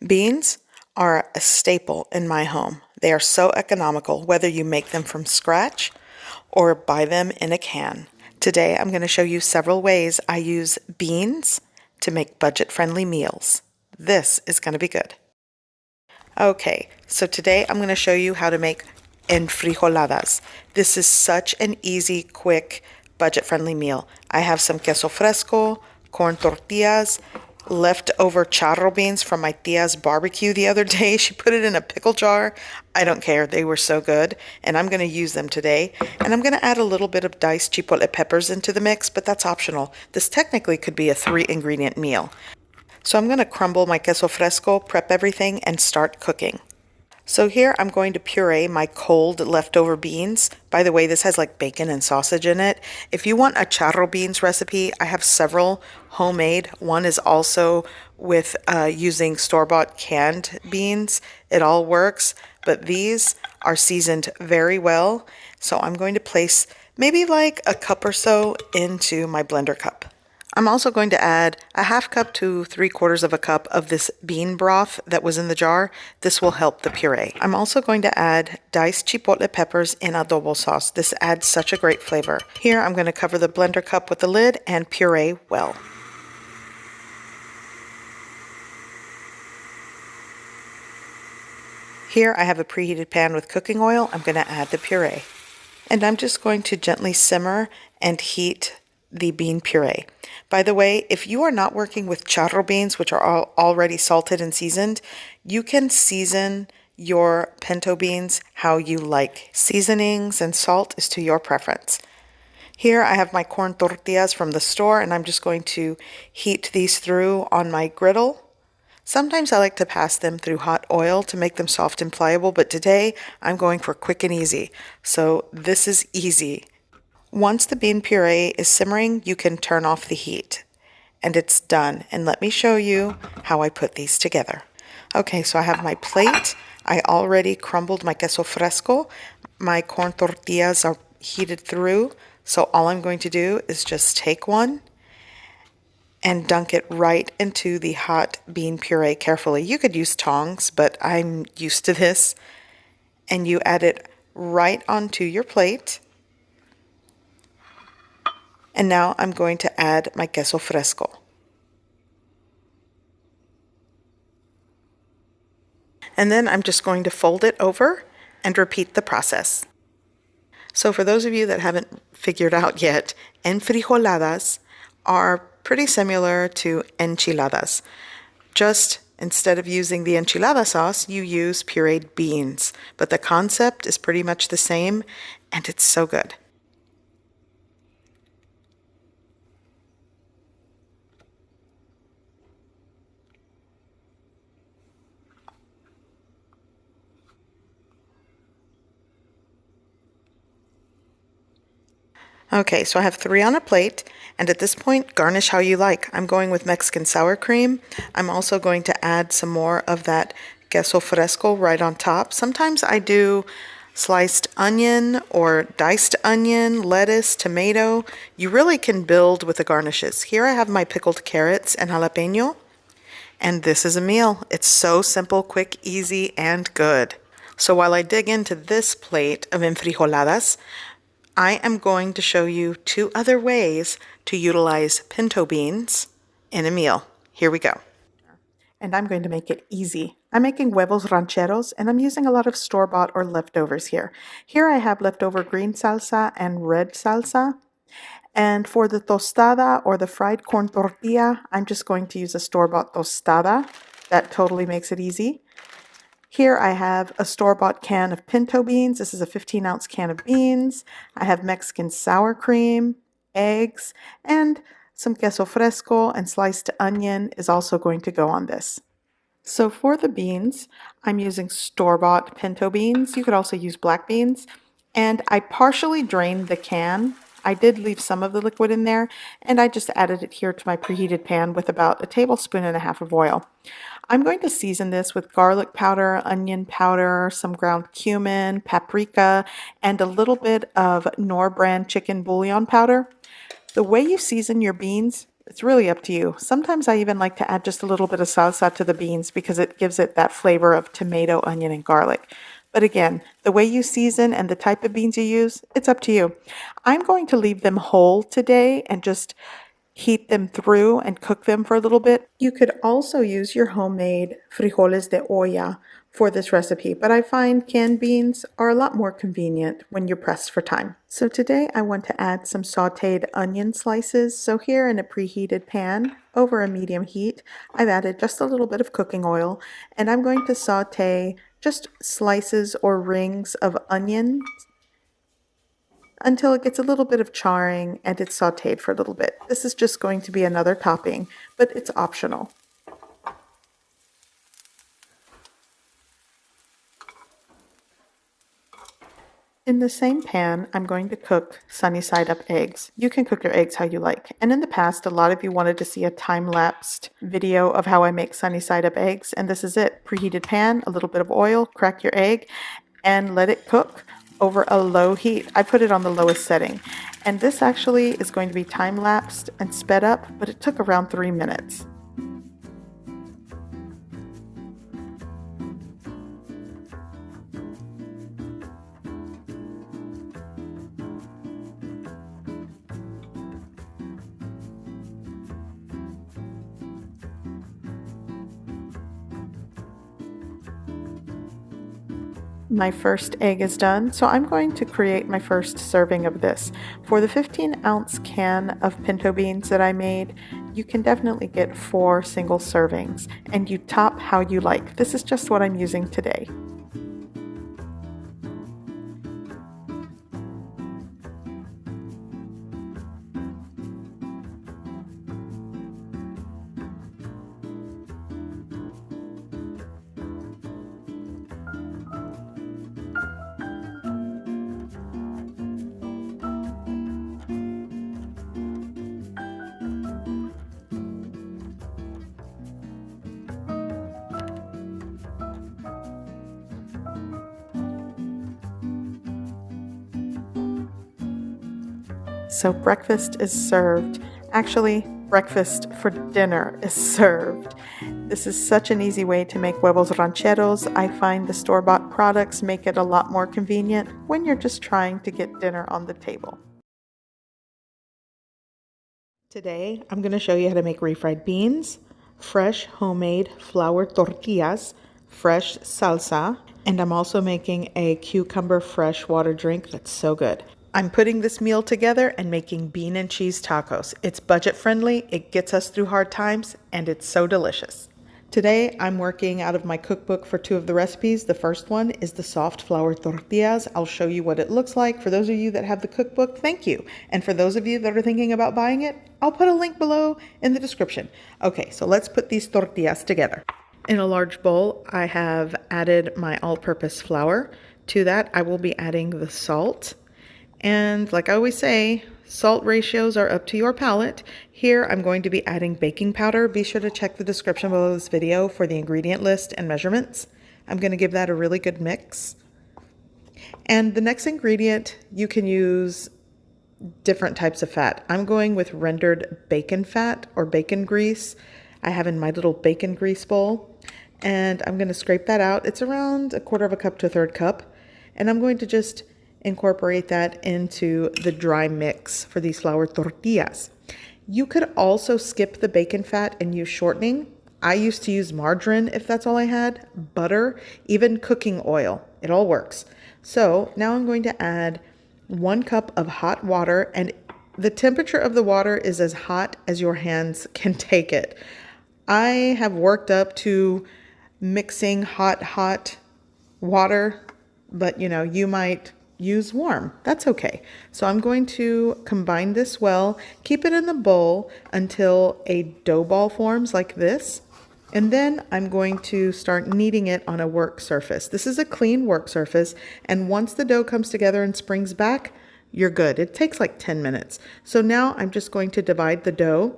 Beans are a staple in my home. They are so economical, whether you make them from scratch or buy them in a can. Today I'm going to show you several ways I use beans to make budget-friendly meals. This is going to be good. Okay, so today I'm going to show you how to make enfrijoladas. This is such an easy, quick, budget-friendly meal. I have some queso fresco, corn tortillas, leftover charro beans from my tia's barbecue the other day. She put it in a pickle jar. I don't care. They were so good, and I'm going to use them today. And I'm going to add a little bit of diced chipotle peppers into the mix, but that's optional. This technically could be a 3-ingredient meal. So I'm going to crumble my queso fresco, prep everything, and start cooking. So here I'm going to puree my cold leftover beans. By the way, this has like bacon and sausage in it. If you want a charro beans recipe, I have several homemade. One is also with using store-bought canned beans. It all works, but these are seasoned very well. So I'm going to place maybe like a cup or so into my blender cup. I'm also going to add a 1/2 cup to 3/4 of a cup of this bean broth that was in the jar. This will help the puree. I'm also going to add diced chipotle peppers in adobo sauce. This adds such a great flavor. Here I'm going to cover the blender cup with the lid and puree well. Here I have a preheated pan with cooking oil. I'm going to add the puree. And I'm just going to gently simmer and heat the bean puree. By the way, if you are not working with charro beans, which are already salted and seasoned, you can season your pinto beans how you like. Seasonings and salt is to your preference. Here I have my corn tortillas from the store, and I'm just going to heat these through on my griddle. Sometimes I like to pass them through hot oil to make them soft and pliable, but today I'm going for quick and easy. So this is easy. Once the bean puree is simmering, you can turn off the heat. And it's done. And let me show you how I put these together. Okay, so I have my plate. I already crumbled my queso fresco. My corn tortillas are heated through. So all I'm going to do is just take one and dunk it right into the hot bean puree carefully. You could use tongs, but I'm used to this. And you add it right onto your plate. And now I'm going to add my queso fresco. And then I'm just going to fold it over and repeat the process. So for those of you that haven't figured out yet, enfrijoladas are pretty similar to enchiladas. Just instead of using the enchilada sauce, you use pureed beans. But the concept is pretty much the same, and it's so good. Okay, so I have 3 on a plate, and at this point, garnish how you like. I'm going with Mexican sour cream. I'm also going to add some more of that queso fresco right on top. Sometimes I do sliced onion or diced onion, lettuce, tomato. You really can build with the garnishes. Here I have my pickled carrots and jalapeno, and this is a meal. It's so simple, quick, easy, and good. So while I dig into this plate of enfrijoladas, I am going to show you 2 other ways to utilize pinto beans in a meal. Here we go. And I'm going to make it easy. I'm making huevos rancheros, and I'm using a lot of store-bought or leftovers here. Here I have leftover green salsa and red salsa. And for the tostada or the fried corn tortilla, I'm just going to use a store-bought tostada. That totally makes it easy. Here I have a store-bought can of pinto beans. This is a 15-ounce can of beans. I have Mexican sour cream, eggs, and some queso fresco, and sliced onion is also going to go on this. So for the beans, I'm using store-bought pinto beans. You could also use black beans. And I partially drained the can. I did leave some of the liquid in there, and I just added it here to my preheated pan with about 1.5 tablespoons of oil. I'm going to season this with garlic powder, onion powder, some ground cumin, paprika, and a little bit of Knorr brand chicken bouillon powder. The way you season your beans It's really up to you. Sometimes I even like to add just a little bit of salsa to the beans because it gives it that flavor of tomato, onion, and garlic. But again, the way you season and the type of beans you use, it's up to you. I'm going to leave them whole today and just heat them through and cook them for a little bit. You could also use your homemade frijoles de olla for this recipe, but I find canned beans are a lot more convenient when you're pressed for time. So today I want to add some sauteed onion slices. So here in a preheated pan over a medium heat, I've added just a little bit of cooking oil, and I'm going to saute just slices or rings of onion until it gets a little bit of charring and it's sauteed for a little bit. This is just going to be another topping, but it's optional. In the same pan, I'm going to cook sunny side up eggs. You can cook your eggs how you like. And in the past, a lot of you wanted to see a time-lapsed video of how I make sunny side up eggs, and this is it. Preheated pan, a little bit of oil, crack your egg, and let it cook over a low heat. I put it on the lowest setting. And this actually is going to be time-lapsed and sped up, but it took around 3 minutes. My first egg is done, so I'm going to create my first serving of this. For the 15-ounce can of pinto beans that I made, you can definitely get 4 single servings, and you top how you like. This is just what I'm using today. So breakfast is served. Actually, breakfast for dinner is served. This is such an easy way to make huevos rancheros. I find the store-bought products make it a lot more convenient when you're just trying to get dinner on the table. Today, I'm going to show you how to make refried beans, fresh homemade flour tortillas, fresh salsa, and I'm also making a cucumber fresh water drink that's so good. I'm putting this meal together and making bean and cheese tacos. It's budget friendly, it gets us through hard times, and it's so delicious. Today, I'm working out of my cookbook for 2 of the recipes. The first one is the soft flour tortillas. I'll show you what it looks like. For those of you that have the cookbook, thank you. And for those of you that are thinking about buying it, I'll put a link below in the description. Okay, so let's put these tortillas together. In a large bowl, I have added my all-purpose flour. To that, I will be adding the salt. And like I always say, salt ratios are up to your palate. Here I'm going to be adding baking powder. Be sure to check the description below this video for the ingredient list and measurements. I'm going to give that a really good mix. And the next ingredient, you can use different types of fat. I'm going with rendered bacon fat or bacon grease. I have in my little bacon grease bowl. And I'm going to scrape that out. It's around 1/4 cup to 1/3 cup. And I'm going to just incorporate that into the dry mix for these flour tortillas. You could also skip the bacon fat and use shortening. I used to use margarine if that's all I had, butter, even cooking oil. It all works. So now I'm going to add 1 cup of hot water, and the temperature of the water is as hot as your hands can take it. I have worked up to mixing hot water, but you might use warm. That's okay. So I'm going to combine this well, keep it in the bowl until a dough ball forms like this. And then I'm going to start kneading it on a work surface. This is a clean work surface. And once the dough comes together and springs back, you're good. It takes like 10 minutes. So now I'm just going to divide the dough.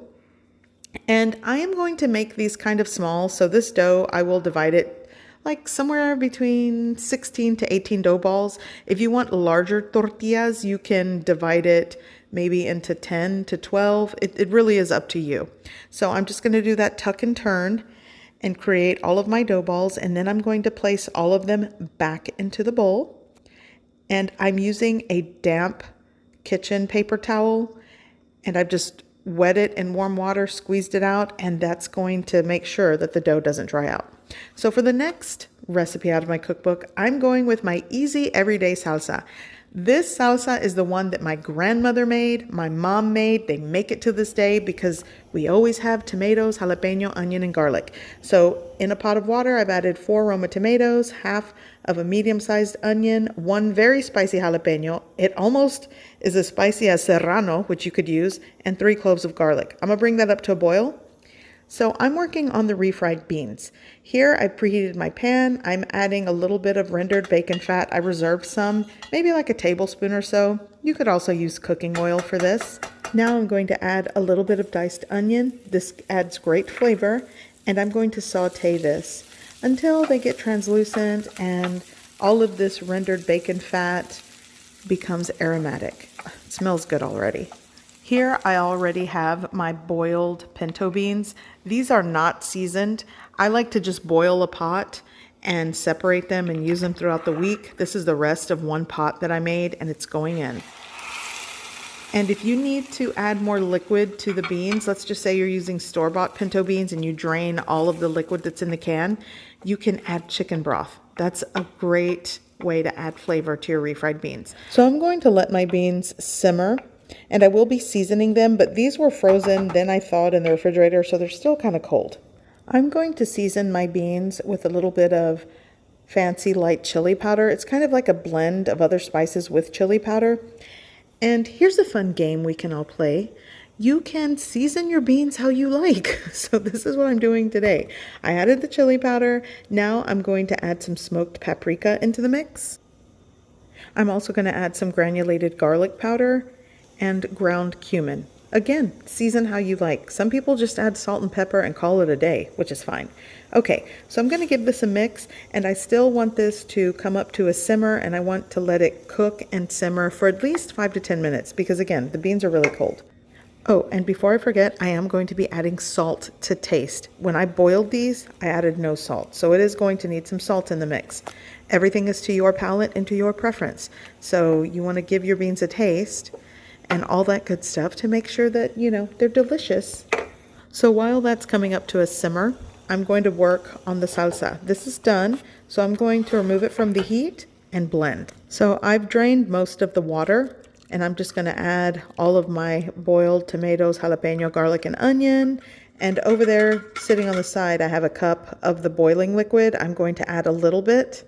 And I am going to make these kind of small. So this dough, I will divide it like somewhere between 16 to 18 dough balls. If you want larger tortillas, you can divide it maybe into 10 to 12. It really is up to you. So I'm just going to do that tuck and turn and create all of my dough balls, and then I'm going to place all of them back into the bowl. And I'm using a damp kitchen paper towel, and I've just wet it in warm water, squeezed it out, and that's going to make sure that the dough doesn't dry out. So for the next recipe out of my cookbook, I'm going with my easy everyday salsa. This salsa is the one that my grandmother made, my mom made. They make it to this day because we always have tomatoes, jalapeno, onion, and garlic. So in a pot of water, I've added 4 Roma tomatoes, half of a medium-sized onion, 1 very spicy jalapeno. It almost is as spicy as serrano, which you could use, and 3 cloves of garlic. I'm gonna bring that up to a boil. So I'm working on the refried beans. Here I preheated my pan. I'm adding a little bit of rendered bacon fat. I reserved some, maybe like a tablespoon or so. You could also use cooking oil for this. Now I'm going to add a little bit of diced onion. This adds great flavor. And I'm going to saute this until they get translucent and all of this rendered bacon fat becomes aromatic. It smells good already. Here I already have my boiled pinto beans. These are not seasoned. I like to just boil a pot and separate them and use them throughout the week. This is the rest of one pot that I made, and it's going in. And if you need to add more liquid to the beans, let's just say you're using store-bought pinto beans and you drain all of the liquid that's in the can, you can add chicken broth. That's a great way to add flavor to your refried beans. So I'm going to let my beans simmer, and I will be seasoning them, but these were frozen, then I thawed in the refrigerator, so they're still kind of cold. I'm going to season my beans with a little bit of fancy light chili powder. It's kind of like a blend of other spices with chili powder. And here's a fun game we can all play. You can season your beans how you like. So this is what I'm doing today. I added the chili powder. Now I'm going to add some smoked paprika into the mix. I'm also going to add some granulated garlic powder and ground cumin. Again, season how you like. Some people just add salt and pepper and call it a day, which is fine. Okay, so I'm going to give this a mix, and I still want this to come up to a simmer, and I want to let it cook and simmer for at least 5 to 10 minutes because, again, the beans are really cold. Oh, and before I forget, I am going to be adding salt to taste. When I boiled these, I added no salt, so it is going to need some salt in the mix. Everything is to your palate and to your preference, so you want to give your beans a taste and all that good stuff to make sure that, you know, they're delicious. So while that's coming up to a simmer, I'm going to work on the salsa. This is done, so I'm going to remove it from the heat and blend. So I've drained most of the water, and I'm just going to add all of my boiled tomatoes, jalapeno, garlic, and onion. And over there, sitting on the side, I have a cup of the boiling liquid. I'm going to add a little bit.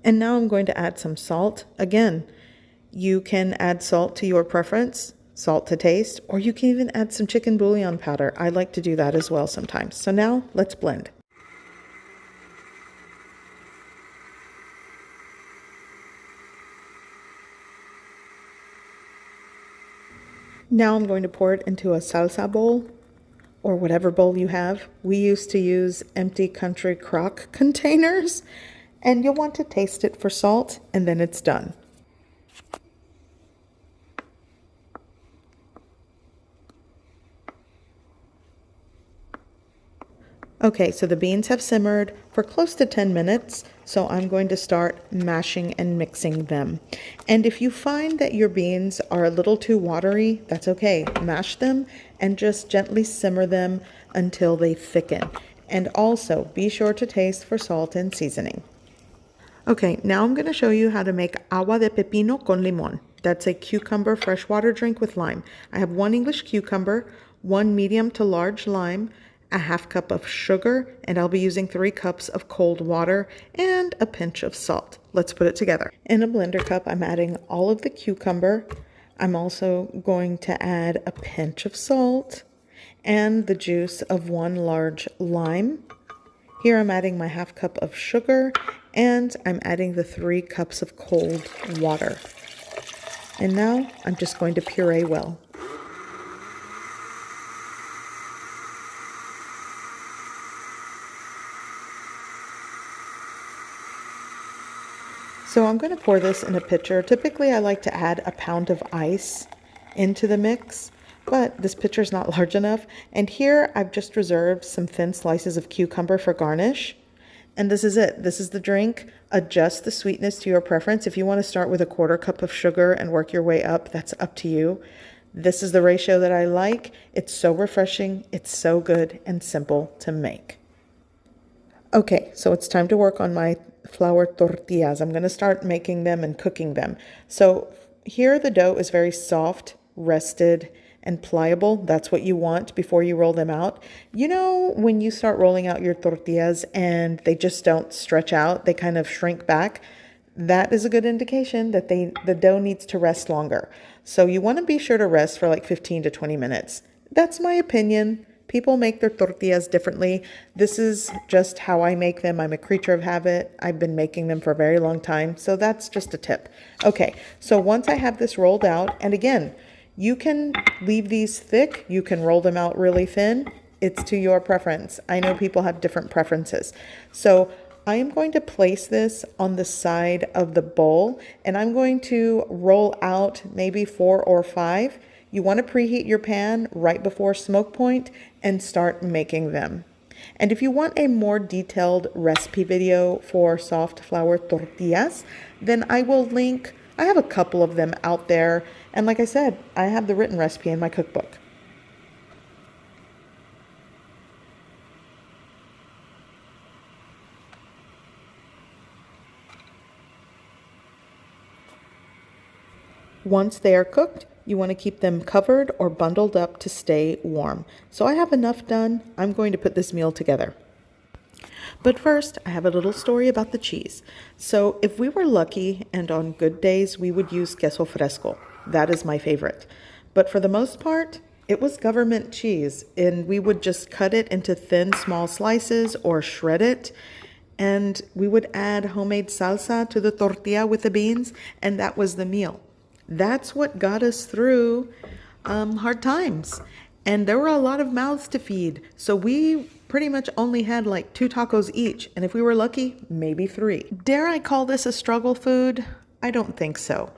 And now I'm going to add some salt. Again, you can add salt to your preference, salt to taste, or you can even add some chicken bouillon powder. I like to do that as well sometimes. So now let's blend. Now I'm going to pour it into a salsa bowl or whatever bowl you have. We used to use empty country crock containers, and you'll want to taste it for salt, and then it's done. Okay, so the beans have simmered for close to 10 minutes, so I'm going to start mashing and mixing them. And if you find that your beans are a little too watery, that's okay. Mash them and just gently simmer them until they thicken. And also, be sure to taste for salt and seasoning. Okay, now I'm going to show you how to make agua de pepino con limón. That's a cucumber freshwater drink with lime. I have 1 English cucumber, 1 medium to large lime, a half cup of sugar, and I'll be using 3 cups of cold water and a pinch of salt. Let's put it together. In a blender cup, I'm adding all of the cucumber. I'm also going to add a pinch of salt and the juice of 1 large lime. Here I'm adding my half cup of sugar, and I'm adding the 3 cups of cold water. And now I'm just going to puree well. So I'm going to pour this in a pitcher. Typically I like to add a pound of ice into the mix, but this pitcher is not large enough. And here I've just reserved some thin slices of cucumber for garnish. And this is it. This is the drink. Adjust the sweetness to your preference. If you want to start with a 1/4 cup of sugar and work your way up, that's up to you. This is the ratio that I like. It's so refreshing. It's so good and simple to make. Okay, so it's time to work on my flour tortillas. I'm going to start making them and cooking them. So here the dough is very soft, rested, and pliable. That's what you want before you roll them out. You know, when you start rolling out your tortillas and they just don't stretch out, they kind of shrink back, that is a good indication that the dough needs to rest longer. So you want to be sure to rest for like 15 to 20 minutes. That's my opinion. People make their tortillas differently. This is just how I make them. I'm a creature of habit. I've been making them for a very long time. So that's just a tip. Okay, so once I have this rolled out, and again, you can leave these thick. You can roll them out really thin. It's to your preference. I know people have different preferences. So I am going to place this on the side of the bowl, and I'm going to roll out maybe 4 or 5. You want to preheat your pan right before smoke point and start making them. And if you want a more detailed recipe video for soft flour tortillas, then I will link. I have a couple of them out there. And like I said, I have the written recipe in my cookbook. Once they are cooked, you want to keep them covered or bundled up to stay warm. So I have enough done. I'm going to put this meal together. But first, I have a little story about the cheese. So if we were lucky and on good days, we would use queso fresco. That is my favorite. But for the most part, it was government cheese, and we would just cut it into thin, small slices or shred it. And we would add homemade salsa to the tortilla with the beans, and that was the meal. That's what got us through hard times. And there were a lot of mouths to feed. So we pretty much only had like 2 tacos each. And if we were lucky, maybe 3. Dare I call this a struggle food? I don't think so.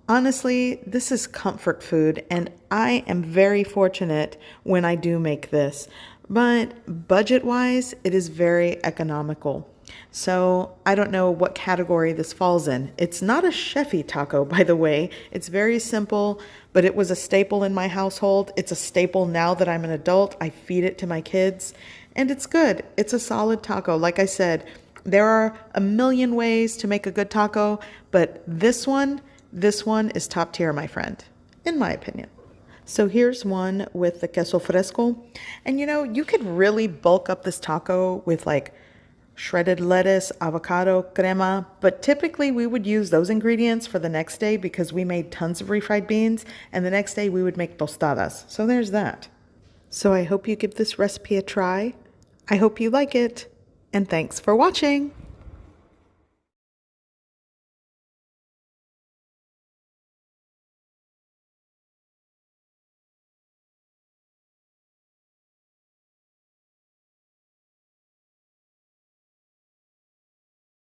Honestly, this is comfort food, and I am very fortunate when I do make this. But budget-wise, it is very economical. So I don't know what category this falls in. It's not a chefy taco, by the way. It's very simple, but it was a staple in my household. It's a staple now that I'm an adult. I feed it to my kids, and it's good. It's a solid taco. Like I said, there are a million ways to make a good taco, but this one is top tier, my friend, in my opinion. So here's one with the queso fresco. And you know, you could really bulk up this taco with like shredded lettuce, avocado, crema, but typically we would use those ingredients for the next day because we made tons of refried beans, and the next day we would make tostadas. So there's that. So I hope you give this recipe a try. I hope you like it, and thanks for watching.